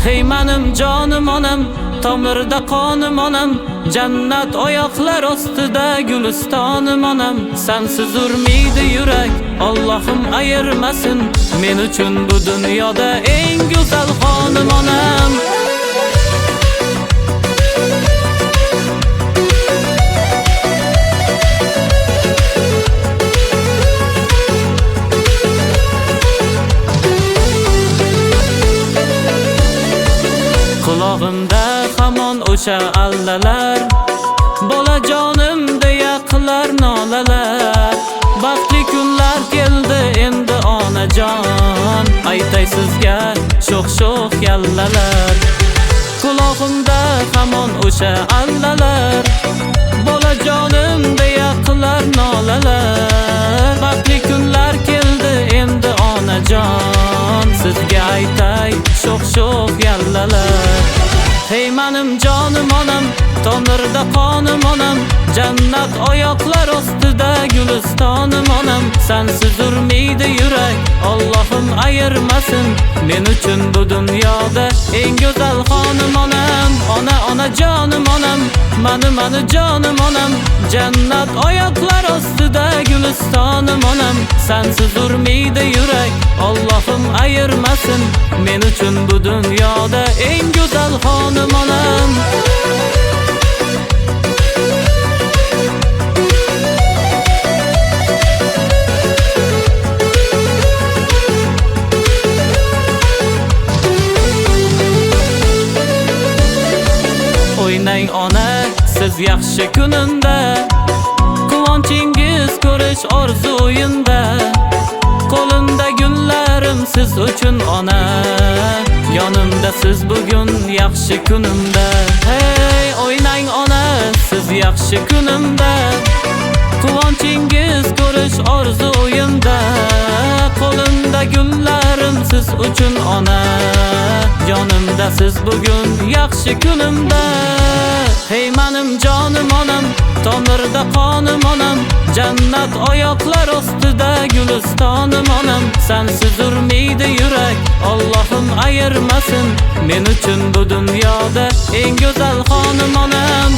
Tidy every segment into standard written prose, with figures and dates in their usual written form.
Hey menim canım onam, tomirda qonim onam, jannat oyoqlar ostida gulistonim onam. Sensiz urmaydi yurak, Allohim ayirmasin, men uchun bu dunyoda eng go'zal xonim onam. Qulog'imda hamon o'sha allalar, bolajonim deya qilar nolalar. Baxtli kunlar keldi endi onajon, aytay sizga sho'x-sho'x yallalar. Qulog'imda hamon o'sha allalar, bolajonim deya qilar nolalar. Baxtli kunlar keldi endi onajon, sizga aytay sho'x-sho'x yallalar. Hey menim canım onam, tomirda qonim onam, jannat oyoqlar ostida gulistonim onam. Sensiz urmaydi yurak, Allohim ayirmasin, men uchun bu dunyoda eng go'zal xonim onam. Ona canım onam, mani canım onam, jannat oyoqlar ostida gulistonim onam. Sensiz urmaydi yurak, Allohim ayirmasin, men uchun bu dunyoda eng go'zal xonim onam. O'ynang ona siz yaxshi kunimda, quvonchingiz ko'rish orzu o'yinda. Qo'limda gullarim siz uchun ona, yonimda siz bugun yaxshi kunimda. Hey o'ynang ona siz yaxshi kunimda, quvonchingiz ko'rish orzu o'yinda. Qo'limda gullarim siz uchun ona, yonimda siz bugun yaxshi kunimda. Hey menim canım onam, tomirda qonim onam, jannat oyoqlar ostida gulistonim onam. Sensiz urmaydi yurak, Allohim ayirmasin, men uchun bu dunyoda eng go'zal xonim onam.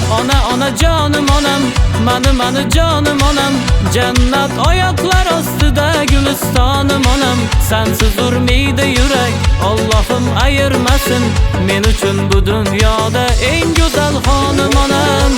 Ona canım onam, mani canım onam, jannat oyoqlar ostida gulistonim onam. Sensiz urmaydi yurak, Allohim ayirmasin, men uchun bu dunyoda eng go'zal xonim onam.